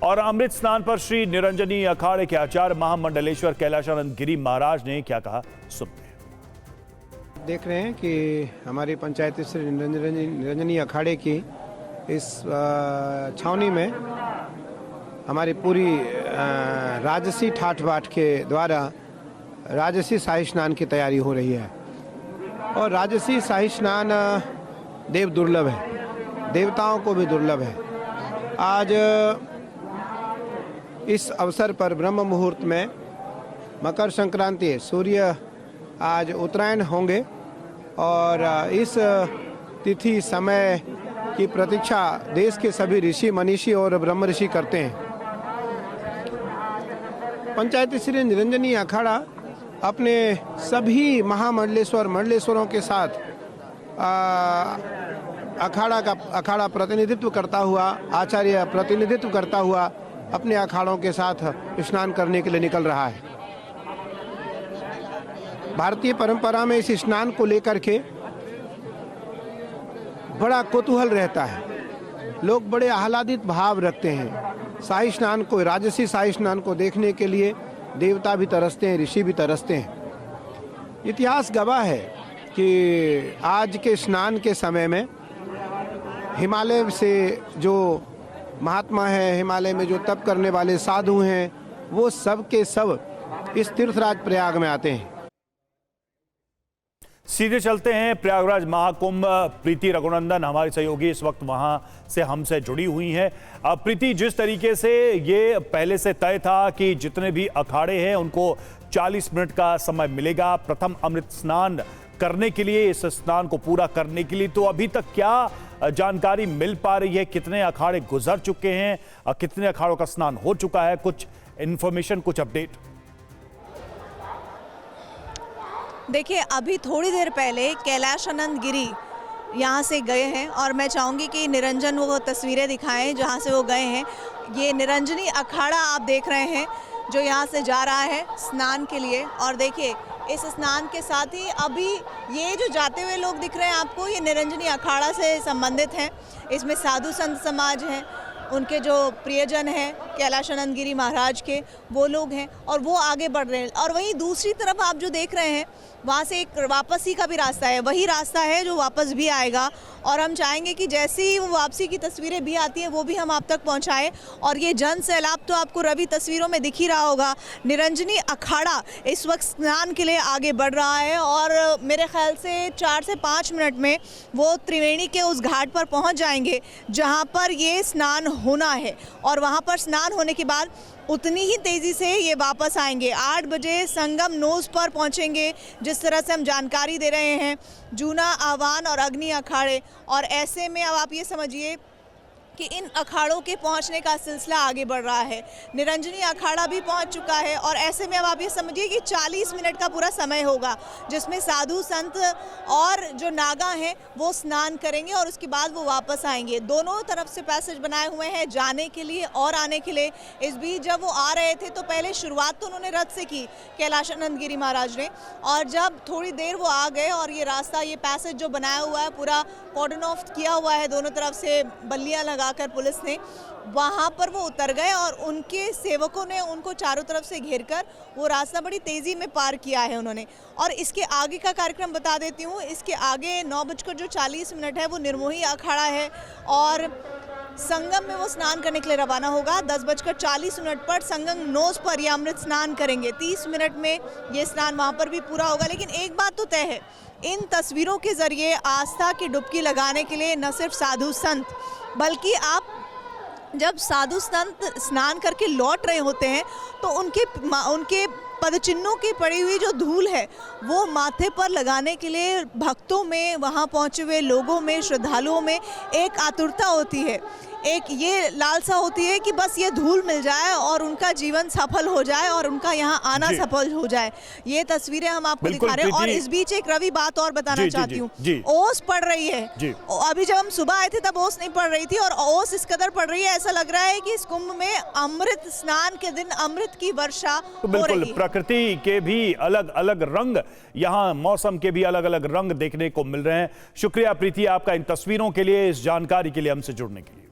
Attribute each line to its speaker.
Speaker 1: और अमृत स्नान पर श्री निरंजनी अखाड़े के आचार्य महामंडलेश्वर कैलाशानंद गिरी महाराज ने क्या कहा, सुनते हैं।
Speaker 2: देख रहे हैं कि हमारी पंचायत श्री निरंजनी अखाड़े की इस छावनी में हमारी पूरी राजसी ठाठ बाट के द्वारा राजसी शाही स्नान की तैयारी हो रही है। और राजसी शाही स्नान देव दुर्लभ है, देवताओं को भी दुर्लभ है। आज इस अवसर पर ब्रह्म मुहूर्त में मकर संक्रांति, सूर्य आज उत्तरायण होंगे और इस तिथि समय की प्रतीक्षा देश के सभी ऋषि मनीषी और ब्रह्म ऋषि करते हैं। पंचायत श्री निरंजनी अखाड़ा अपने सभी मंडलेश्वरों के साथ अखाड़ा प्रतिनिधित्व करता हुआ, आचार्य प्रतिनिधित्व करता हुआ अपने अखाड़ों के साथ स्नान करने के लिए निकल रहा है। भारतीय परंपरा में इस स्नान को लेकर के बड़ा कौतूहल रहता है, लोग बड़े आह्लादित भाव रखते हैं। शाही स्नान को, राजसी शाही स्नान को देखने के लिए देवता भी तरसते हैं, ऋषि भी तरसते हैं। इतिहास गवाह है कि आज के स्नान के समय में हिमालय से जो महात्मा है, हिमालय में जो तप करने वाले साधु हैं, वो सब के सब इस तीर्थराज प्रयाग में आते हैं।
Speaker 1: सीधे चलते हैं प्रयागराज महाकुंभ। प्रीति रघुनंदन हमारी सहयोगी इस वक्त वहां से हमसे जुड़ी हुई हैं। अब प्रीति, जिस तरीके से ये पहले से तय था कि जितने भी अखाड़े हैं उनको 40 मिनट का समय मिलेगा प्रथम अमृत स्नान करने के लिए, इस स्नान को पूरा करने के लिए, तो अभी तक क्या जानकारी मिल पा रही है? कितने अखाड़े गुजर चुके हैं, कितने अखाड़ों का स्नान हो चुका है? कुछ इंफॉर्मेशन, कुछ अपडेट?
Speaker 3: देखिए, अभी थोड़ी देर पहले कैलाशानंद गिरी यहाँ से गए हैं और मैं चाहूँगी कि निरंजन वो तस्वीरें दिखाएं जहाँ से वो गए हैं। ये निरंजनी अखाड़ा आप देख रहे हैं जो यहाँ से जा रहा है स्नान के लिए। और देखिए, इस स्नान के साथ ही अभी ये जो जाते हुए लोग दिख रहे हैं आपको, ये निरंजनी अखाड़ा से संबंधित हैं। इसमें साधु संत समाज हैं, उनके जो प्रियजन हैं कैलाशानंद गिरी महाराज के, वो लोग हैं और वो आगे बढ़ रहे हैं। और वहीं दूसरी तरफ आप जो देख रहे हैं, वहाँ से एक वापसी का भी रास्ता है, वही रास्ता है जो वापस भी आएगा। और हम चाहेंगे कि जैसे ही वो वापसी की तस्वीरें भी आती हैं वो भी हम आप तक पहुँचाएँ। और ये जन सैलाब तो आपको रवि तस्वीरों में दिख ही रहा होगा। निरंजनी अखाड़ा इस वक्त स्नान के लिए आगे बढ़ रहा है और मेरे ख्याल से 4 से 5 मिनट में वो त्रिवेणी के उस घाट पर पहुँच जाएंगे जहाँ पर ये स्नान होना है। और वहाँ पर स्नान होने के बाद उतनी ही तेज़ी से ये वापस आएंगे। 8 बजे संगम नोज पर पहुंचेंगे, जिस तरह से हम जानकारी दे रहे हैं, जूना, आह्वान और अग्नि अखाड़े। और ऐसे में अब आप ये समझिए कि इन अखाड़ों के पहुंचने का सिलसिला आगे बढ़ रहा है। निरंजनी अखाड़ा भी पहुंच चुका है और ऐसे में अब आप ये समझिए कि 40 मिनट का पूरा समय होगा जिसमें साधु संत और जो नागा हैं वो स्नान करेंगे और उसके बाद वो वापस आएंगे। दोनों तरफ से पैसेज बनाए हुए हैं जाने के लिए और आने के लिए। इस बीच जब वो आ रहे थे तो पहले शुरुआत तो उन्होंने रथ से की कैलाशानंद गिरी महाराज ने, और जब थोड़ी देर वो आ गए और ये रास्ता, ये पैसेज जो बनाया हुआ है, पूरा कॉर्डन ऑफ किया हुआ है दोनों तरफ से, बल्लियाँ लगाकर पुलिस ने, वहाँ पर वो उतर गए और उनके सेवकों ने उनको चारों तरफ से घेरकर वो रास्ता बड़ी तेज़ी में पार किया है उन्होंने। और इसके आगे का कार्यक्रम बता देती हूँ। इसके आगे 9:40 है वो निर्मोही अखाड़ा है और संगम में वो स्नान करने के लिए रवाना होगा। 10:40 पर संगम नोज पर ये अमृत स्नान करेंगे। 30 मिनट में ये स्नान वहाँ पर भी पूरा होगा। लेकिन एक बात तो तय है, इन तस्वीरों के ज़रिए आस्था की डुबकी लगाने के लिए न सिर्फ साधु संत, बल्कि आप जब साधु संत स्नान करके लौट रहे होते हैं तो उनके पदचिन्हों की पड़ी हुई जो धूल है वो माथे पर लगाने के लिए भक्तों में, वहाँ पहुँचे हुए लोगों में, श्रद्धालुओं में एक आतुरता होती है, एक ये लालसा होती है कि बस ये धूल मिल जाए और उनका जीवन सफल हो जाए और उनका यहाँ आना सफल हो जाए। ये तस्वीरें हम आपको दिखा रहे हैं। और इस बीच एक रवि बात और बताना चाहती हूँ, ओस पड़ रही है। अभी जब हम सुबह आए थे तब ओस नहीं पड़ रही थी और ओस इस कदर पड़ रही है, ऐसा लग रहा है कि इस कुंभ में अमृत स्नान के दिन अमृत की वर्षा हो रही है।
Speaker 1: प्रकृति के भी अलग अलग रंग, यहाँ मौसम के भी अलग अलग रंग देखने को मिल रहे हैं। शुक्रिया प्रीति आपका इन तस्वीरों के लिए, इस जानकारी के लिए हमसे जुड़ने के लिए।